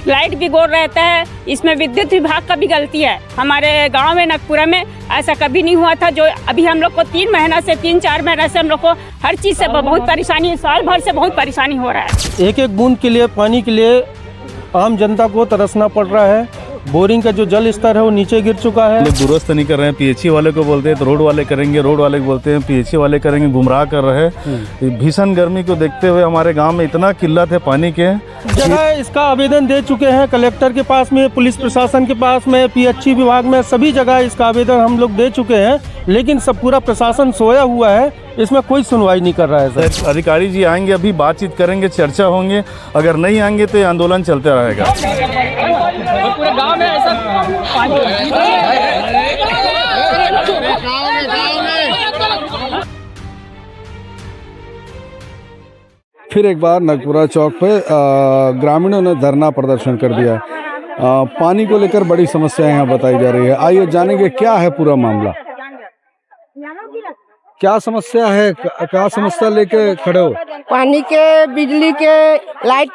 Light भी गोल रहता है, इसमें विद्युत विभाग का भी गलती है। हमारे गांव में नगपुरा में ऐसा कभी नहीं हुआ था। जो अभी हम लोग को 3-4 महीना से हम लोग को हर चीज़ से बहुत परेशानी, साल भर से बहुत परेशानी हो रहा है। एक एक बूंद के लिए, पानी के लिए आम जनता को तरसना पड़ रहा है। बोरिंग का जो जल स्तर है वो नीचे गिर चुका है। लोग दुरुस्त नहीं कर रहे हैं। पीएचई वाले को बोलते हैं तो रोड वाले करेंगे, रोड वाले को बोलते हैं पीएचई वाले करेंगे, गुमराह कर रहे हैं। भीषण गर्मी को देखते हुए हमारे गांव में इतना किल्लत है पानी के। जगह इसका आवेदन दे चुके हैं, कलेक्टर के पास में, पुलिस प्रशासन के पास में, पीएचई विभाग में, सभी जगह इसका आवेदन हम लोग दे चुके हैं, लेकिन सब पूरा प्रशासन सोया हुआ है, इसमें कोई सुनवाई नहीं कर रहा है सर। अधिकारी जी आएंगे, अभी बातचीत करेंगे, चर्चा होंगे। अगर नहीं आएंगे तो ये आंदोलन चलते रहेगा। पूरे गांव में ऐसा फिर एक बार नगपुरा चौक पे ग्रामीणों ने धरना प्रदर्शन कर दिया। पानी को लेकर बड़ी समस्या यहाँ बताई जा रही है। आइए जानेंगे क्या है पूरा मामला, क्या समस्या है, क्या समस्या लेके खड़े हो? पानी के, बिजली के, लाइट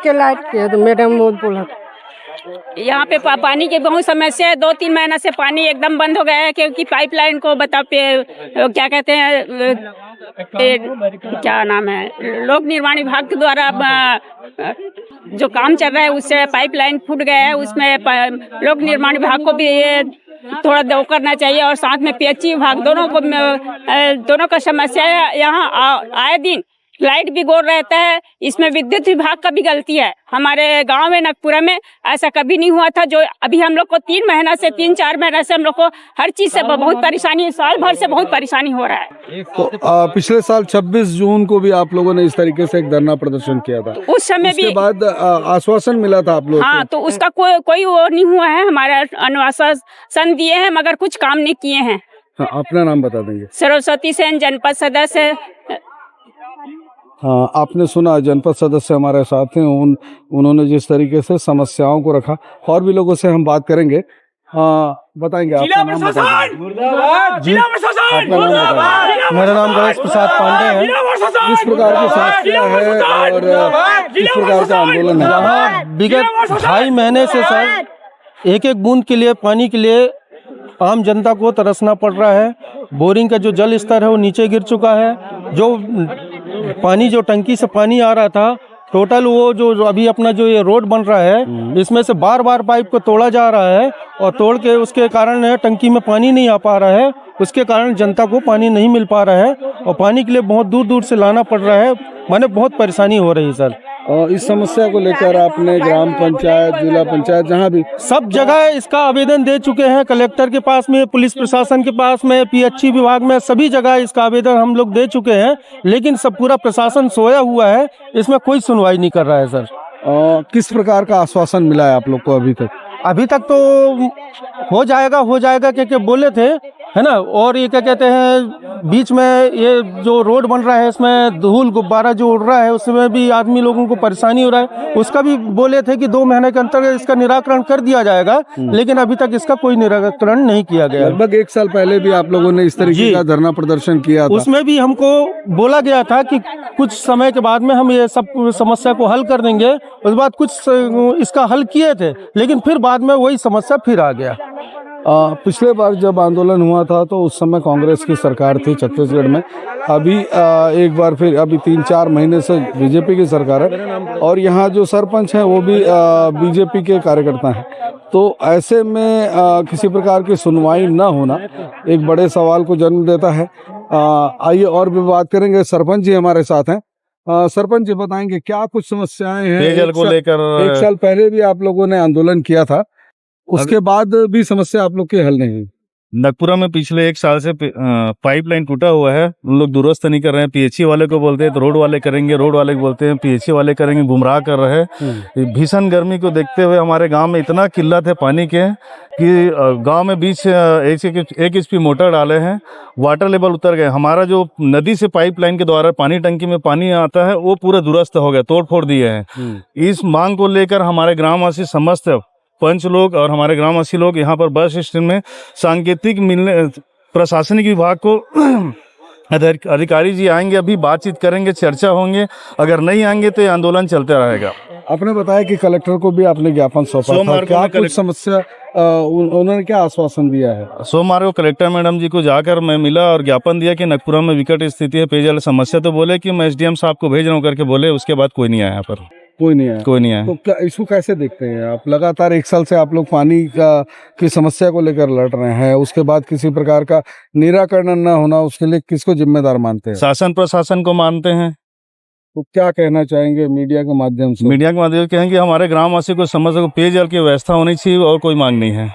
के तो मैडम बोला यहाँ पे पानी की बहुत समस्या है। 2-3 महीना से पानी एकदम बंद हो गया है, क्योंकि पाइपलाइन को क्या कहते हैं, क्या नाम है, लोक निर्माण विभाग के द्वारा जो काम चल रहा है उससे पाइपलाइन फूट गया है। उसमें लोक निर्माण विभाग को भी थोड़ा दो करना चाहिए, और साथ में पीएचई विभाग, दोनों का समस्या है। यहाँ आए दिन लाइट भी गोल रहता है, इसमें विद्युत विभाग का भी गलती है। हमारे गांव में नगपुरा में ऐसा कभी नहीं हुआ था। जो अभी हम लोग को 3-4 महीना से हम लोग को हर चीज़ से बहुत परेशानी, साल भर से बहुत परेशानी हो रहा है। तो पिछले साल 26 जून को भी आप लोगों ने इस तरीके से एक धरना प्रदर्शन किया था, तो उस समय भी बाद आश्वासन मिला था आप लोग? हाँ, तो उसका कोई वो नहीं हुआ है। हमारा आश्वासन दिए हैं मगर कुछ काम नहीं किए हैं। हाँ, अपना नाम बता देंगे? सरस्वती सेन, जनपद सदस्य। हाँ, आपने सुना, जनपद सदस्य हमारे साथ हैं। उन्होंने जिस तरीके से समस्याओं को रखा, और भी लोगों से हम बात करेंगे। हाँ, बताएंगे आपका नाम बताएंगे? जी, आपका नाम बताएंगे? मेरा नाम गणेश प्रसाद पांडे है। किस प्रकार की समस्या है और किस प्रकार का आंदोलन है? यहाँ विगत 2.5 महीने से सर एक एक बूंद के लिए, पानी के लिए आम जनता को तरसना पड़ रहा है। बोरिंग का जो जल स्तर है वो नीचे गिर चुका है। जो पानी, जो टंकी से पानी आ रहा था, टोटल वो जो अभी अपना जो ये रोड बन रहा है, इसमें से बार पाइप को तोड़ा जा रहा है, और तोड़ के उसके कारण टंकी में पानी नहीं आ पा रहा है। उसके कारण जनता को पानी नहीं मिल पा रहा है, और पानी के लिए बहुत दूर से लाना पड़ रहा है। माने बहुत परेशानी हो रही है सर। और इस समस्या को लेकर आपने ग्राम पंचायत, जिला पंचायत, जहाँ भी सब जगह इसका आवेदन दे चुके हैं, कलेक्टर के पास में, पुलिस प्रशासन के पास में, पीएचई विभाग में, सभी जगह इसका आवेदन हम लोग दे चुके हैं, लेकिन सब पूरा प्रशासन सोया हुआ है, इसमें कोई सुनवाई नहीं कर रहा है सर। किस प्रकार का आश्वासन मिला है आप लोग को अभी तक? अभी तक तो हो जाएगा क्या बोले थे, है ना। और ये क्या कहते हैं, बीच में ये जो रोड बन रहा है, इसमें धूल गुब्बारा जो उड़ रहा है, उसमें भी आदमी लोगों को परेशानी हो रहा है। उसका भी बोले थे कि 2 महीने के अंतर्गत इसका निराकरण कर दिया जाएगा, लेकिन अभी तक इसका कोई निराकरण नहीं किया गया। लगभग 1 साल पहले भी आप लोगों ने इस तरीके का धरना प्रदर्शन किया था। उसमें भी हमको बोला गया था कि कुछ समय के बाद में हम ये सब समस्या को हल कर देंगे। उसके बाद कुछ इसका हल किए थे, लेकिन फिर बाद में वही समस्या फिर आ गया। पिछले बार जब आंदोलन हुआ था तो उस समय कांग्रेस की सरकार थी छत्तीसगढ़ में। अभी एक बार फिर, अभी 3-4 महीने से बीजेपी की सरकार है, और यहाँ जो सरपंच हैं वो भी बीजेपी के कार्यकर्ता हैं। तो ऐसे में किसी प्रकार की सुनवाई न होना एक बड़े सवाल को जन्म देता है। आइए और भी बात करेंगे। सरपंच जी हमारे साथ हैं। सरपंच जी बताएंगे क्या कुछ समस्याएं हैं? पेयजल को लेकर 1 साल पहले भी आप लोगों ने आंदोलन किया था, उसके बाद भी समस्या आप लोग की हल नहीं हुई। नगपुरा में पिछले 1 साल से पाइपलाइन टूटा हुआ है। उन लोग दुरुस्त नहीं कर रहे हैं। पीएचई वाले को बोलते हैं तो रोड वाले करेंगे, रोड वाले को बोलते हैं पीएचई वाले करेंगे, गुमराह कर रहे हैं। भीषण गर्मी को देखते हुए हमारे गांव में इतना किल्लत है पानी के कि गांव में बीच 1 HP मोटर डाले हैं, वाटर लेवल उतर गए। हमारा जो नदी से पाइपलाइन के द्वारा पानी टंकी में पानी आता है वो पूरा दुरुस्त हो गया, तोड़ फोड़ दिए हैं। इस मांग को लेकर हमारे ग्रामवासी समस्त पंच लोग और हमारे ग्रामवासी लोग यहाँ पर बस स्टैंड में सांकेतिक मिलने, प्रशासनिक विभाग को अधिकारी जी आएंगे, अभी बातचीत करेंगे, चर्चा होंगे। अगर नहीं आएंगे तो ये आंदोलन चलते रहेगा। आपने बताया कि कलेक्टर को भी आपने ज्ञापन सौंपा था, सोमवार को क्या मैं कुछ समस्या उन्होंने क्या आश्वासन दिया है? सोमवार को कलेक्टर मैडम जी को जाकर मैं मिला और ज्ञापन दिया कि नगपुरा में विकट स्थिति है, पेयजल समस्या। तो बोले कि मैं एसडीएम साहब को भेज रहा हूँ करके बोले। उसके बाद कोई नहीं आया यहाँ पर, कोई नहीं आया। कोई नहीं आया। तो क्या इसको कैसे देखते हैं आप? लगातार 1 साल से आप लोग पानी की समस्या को लेकर लड़ रहे हैं, उसके बाद किसी प्रकार का निराकरण न होना, उसके लिए किसको जिम्मेदार मानते हैं? शासन प्रशासन को मानते हैं। तो क्या कहना चाहेंगे मीडिया के माध्यम से? मीडिया के माध्यम से कहेंगे कि हमारे ग्रामवासी को समझ सको पेयजल की व्यवस्था होनी चाहिए और कोई मांग नहीं है।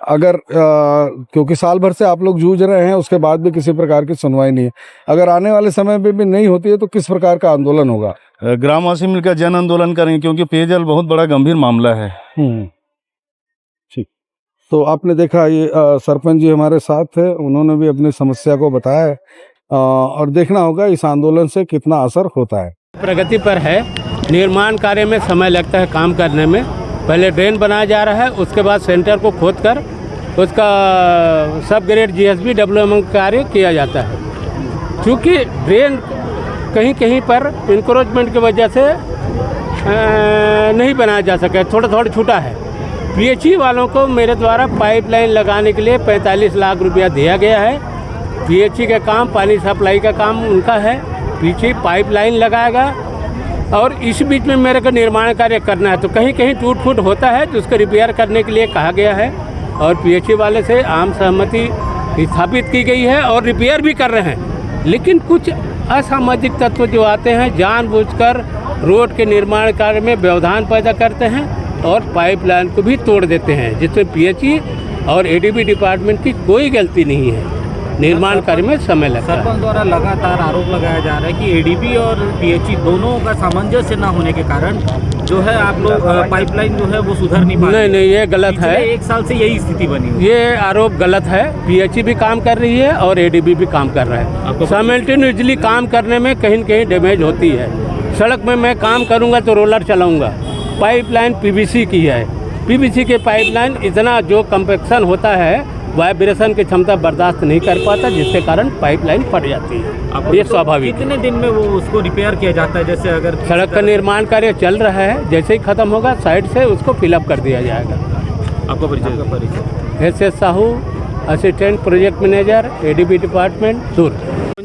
अगर क्योंकि साल भर से आप लोग जूझ रहे हैं, उसके बाद भी किसी प्रकार की सुनवाई नहीं है, अगर आने वाले समय में भी नहीं होती है तो किस प्रकार का आंदोलन होगा? ग्रामवासी मिलकर जन आंदोलन करेंगे, क्योंकि पेयजल बहुत बड़ा गंभीर मामला है। ठीक। तो आपने देखा ये सरपंच जी हमारे साथ थे, उन्होंने भी अपनी समस्या को बताया है, और देखना होगा इस आंदोलन से कितना असर होता है। प्रगति पर है। निर्माण कार्य में समय लगता है काम करने में। पहले ड्रेन बनाया जा रहा है, उसके बाद सेंटर को खोदकर उसका सब ग्रेड जीएसबी डेवलपमेंट कार्य किया जाता है। क्योंकि ड्रेन कहीं कहीं पर इंक्रोचमेंट की वजह से नहीं बनाया जा सका, थोड़ा छूटा है। पीएचई वालों को मेरे द्वारा पाइपलाइन लगाने के लिए 45 लाख रुपया दिया गया है। पीएचई का काम, पानी सप्लाई का काम उनका है। पीछे पाइपलाइन लगाएगा और इस बीच में मेरे को निर्माण कार्य करना है। तो कहीं कहीं टूट फूट होता है तो उसको रिपेयर करने के लिए कहा गया है और पीएचई वाले से आम सहमति स्थापित की गई है और रिपेयर भी कर रहे हैं। लेकिन कुछ असामाजिक तत्व जो आते हैं जानबूझकर रोड के निर्माण कार्य में व्यवधान पैदा करते हैं और पाइपलाइन को भी तोड़ देते हैं, जिसमें पीएचई और एडीबी डिपार्टमेंट की कोई गलती नहीं है। निर्माण कार्य में समय लगता है। सरपंच द्वारा लगातार आरोप लगाया जा रहा है कि एडीबी और पीएचई दोनों का सामंजस्य न होने के कारण जो है आप लोग पाइपलाइन जो है वो सुधर नहीं पा रहे। नहीं, ये गलत है। 1 साल से यही स्थिति बनी हुई है। ये आरोप गलत है। पीएचई भी काम कर रही है और एडीबी भी काम कर रहा है। साइमल्टेनियसली काम करने में कहीं न कहीं डैमेज होती है। सड़क में मैं काम करूँगा तो रोलर चलाऊँगा। पाइपलाइन पीवीसी की है। पीवीसी के पाइपलाइन इतना जो कंपैक्शन होता है, वाइब्रेशन की क्षमता बर्दाश्त नहीं कर पाता, जिसके कारण पाइपलाइन फट जाती है। ये स्वाभाविक है। कितने दिन में वो उसको रिपेयर किया जाता है? जैसे अगर सड़क का निर्माण कार्य चल रहा है, जैसे ही खत्म होगा साइड से उसको फिलअप कर दिया जाएगा। आपका परिचय? S Sahu, assistant project manager, ADB department, दूर।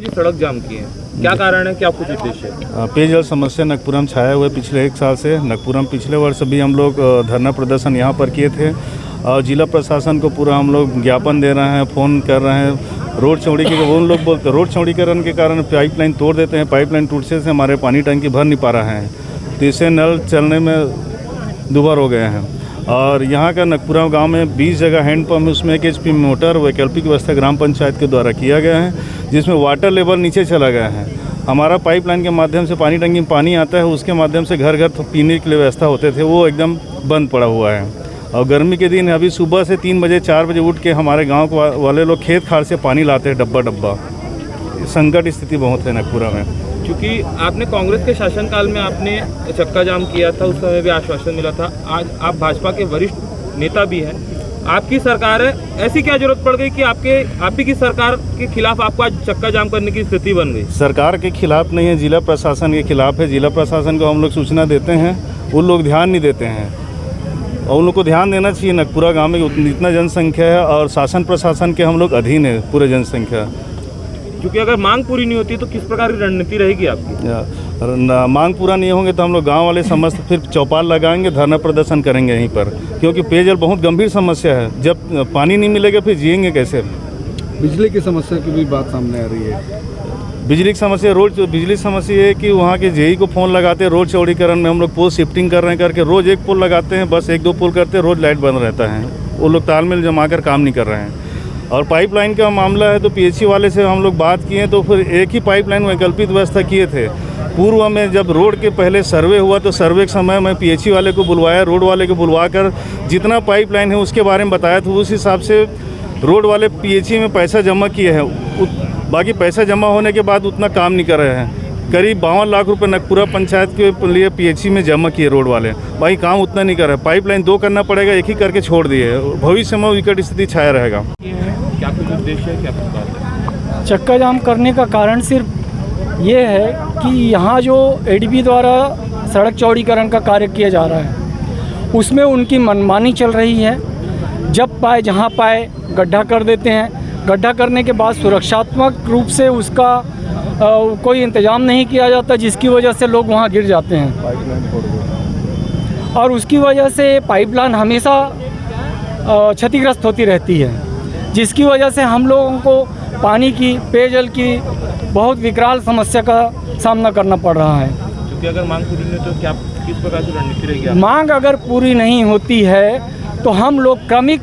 सड़क जाम की है, क्या कारण है, क्या कुछ उद्देश्य है? पेयजल समस्या नगपुरा में छाया हुआ है पिछले 1 साल से। नगपुरा में पिछले वर्ष भी हम लोग धरना प्रदर्शन यहाँ पर किए थे और जिला प्रशासन को पूरा हम लोग ज्ञापन दे रहे हैं, फ़ोन कर रहे हैं। रोड चौड़ीकरण वो लोग बोलते रोड चौड़ीकरण के कारण पाइपलाइन तोड़ देते हैं। पाइपलाइन टूटने से हमारे पानी टंकी भर नहीं पा रहा है, तो इससे नल चलने में दुबार हो गए हैं। और यहाँ का नगपुरा गांव में 20 जगह हैंडपम्प है, उसमें 1 HP मोटर वैकल्पिक व्यवस्था ग्राम पंचायत के द्वारा किया गया है, जिसमें वाटर लेवल नीचे चला गया है। हमारा पाइपलाइन के माध्यम से पानी टंकी में पानी आता है, उसके माध्यम से घर घर पीने के लिए व्यवस्था होते थे, वो एकदम बंद पड़ा हुआ है। और गर्मी के दिन अभी सुबह से 3 बजे 4 बजे उठ के हमारे गांव वाले लोग खेत खार से पानी लाते हैं डब्बा। संकट स्थिति बहुत है नगपुरा में। क्योंकि आपने कांग्रेस के शासनकाल में आपने चक्का जाम किया था, उस समय भी आश्वासन मिला था। आज आप भाजपा के वरिष्ठ नेता भी हैं, आपकी सरकार है, ऐसी क्या जरूरत पड़ गई कि आप ही की सरकार के खिलाफ आपको आज चक्का जाम करने की स्थिति बन गई? सरकार के खिलाफ नहीं है, जिला प्रशासन के खिलाफ है। जिला प्रशासन को हम लोग सूचना देते हैं, वो लोग ध्यान नहीं देते हैं और उन लोग को ध्यान देना चाहिए। नगपुरा गांव में इतना जनसंख्या है और शासन प्रशासन के हम लोग अधीन है पूरे जनसंख्या। क्योंकि अगर मांग पूरी नहीं होती तो किस प्रकार की रणनीति रहेगी आपकी? मांग पूरा नहीं होंगे तो हम लोग गांव वाले समस्त फिर चौपाल लगाएंगे, धरना प्रदर्शन करेंगे यहीं पर, क्योंकि पेयजल बहुत गंभीर समस्या है। जब पानी नहीं मिलेगा फिर जिएंगे कैसे? बिजली की समस्या की भी बात सामने आ रही है। बिजली की समस्या, बिजली समस्या है कि वहाँ के जेई को फ़ोन लगाते हैं। रोड चौड़ीकरण में हम लोग पोल शिफ्टिंग कर रहे हैं करके रोज़ 1 पोल लगाते हैं, बस 1-2 पोल करते हैं, रोज़ लाइट बंद रहता है। वो लोग तालमेल जमा कर काम नहीं कर रहे हैं। और पाइपलाइन का मामला है तो पीएचई वाले से हम लोग बात किए तो फिर एक ही पाइपलाइन वैकल्पिक व्यवस्था किए थे। पूर्व में जब रोड के पहले सर्वे हुआ तो सर्वे के समय मैं पीएचई वाले को बुलवाया, रोड वाले को बुलवा कर जितना पाइपलाइन है उसके बारे में बताया, तो उस हिसाब से रोड वाले पीएचई में पैसा जमा किए हैं। बाकी पैसा जमा होने के बाद उतना काम नहीं कर रहे हैं। करीब 52 लाख रुपए नगपुरा पंचायत के लिए पीएचई में जमा किए रोड वाले, भाई काम उतना नहीं कर रहे। पाइपलाइन 2 करना पड़ेगा, एक ही करके छोड़ दिए। भविष्य में विकट स्थिति छाया रहेगा। क्या कुछ उद्देश्य है, क्या कुछ बात है? चक्का जाम करने का कारण सिर्फ ये है कि यहाँ जो एडीबी द्वारा सड़क चौड़ीकरण का कार्य किया जा रहा है, उसमें उनकी मनमानी चल रही है। जब पाए जहाँ पाए गड्ढा कर देते हैं। गड्ढा करने के बाद सुरक्षात्मक रूप से उसका कोई इंतज़ाम नहीं किया जाता, जिसकी वजह से लोग वहाँ गिर जाते हैं और उसकी वजह से पाइपलाइन हमेशा क्षतिग्रस्त होती रहती है, जिसकी वजह से हम लोगों को पानी की, पेयजल की बहुत विकराल समस्या का सामना करना पड़ रहा है। क्योंकि अगर मांग पूरी नहीं तो क्या किस प्रकार की रणनीति रहेगी? मांग अगर पूरी नहीं होती है तो हम लोग क्रमिक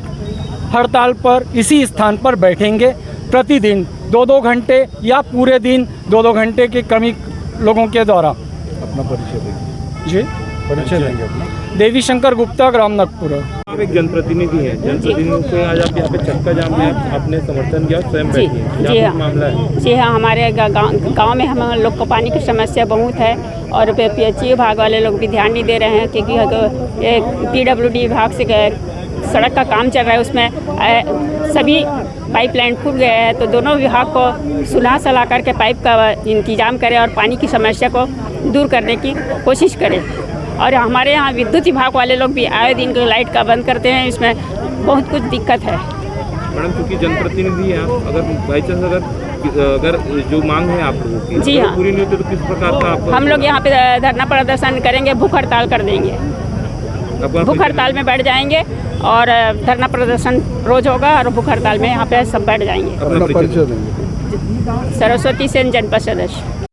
हड़ताल पर इसी स्थान पर बैठेंगे। प्रतिदिन 2-2 घंटे या पूरे दिन 2-2 घंटे के क्रमिक लोगों के द्वारा। अपना परिचय देंगे जी, परिचय देंगे अपना। देवी शंकर गुप्ता, ग्राम नगपुर। आप एक जनप्रतिनिधि हैं, जनप्रतिनिधि को आज आप यहाँ पे चक्का जाम में आपने समर्थन किया, स्वयं बैठे हैं, जी क्या हाँ। मामला है? जी हाँ, हमारे गांव में हम लोग को पानी की समस्या बहुत है और पीएचई विभाग वाले लोग भी ध्यान नहीं दे रहे हैं, क्योंकि एक PWD विभाग से सड़क का काम चल रहा है, उसमें सभी पाइपलाइन फूट गए हैं। तो दोनों विभाग को सुलह सलाह करके पाइप का इंतजाम करें और पानी की समस्या को दूर करने की कोशिश करें। और हमारे यहाँ विद्युत विभाग वाले लोग भी आए दिन को लाइट का बंद करते हैं, इसमें बहुत कुछ दिक्कत है। मैडम, क्योंकि जनप्रतिनिधि हैं आप, अगर बाई चांस अगर जो मांग है आप लोगों की जी हाँ। पूरी नहीं होती तो किस प्रकार का आप हम लोग यहाँ पे धरना प्रदर्शन करेंगे, भूख हड़ताल कर देंगे, भूख हड़ताल में बैठ जाएंगे और धरना प्रदर्शन रोज होगा और भूख हड़ताल में यहाँ पे सब बैठ जाएंगे। अपना परिचय देंगे। सरस्वती सेन, जनपद सदस्य।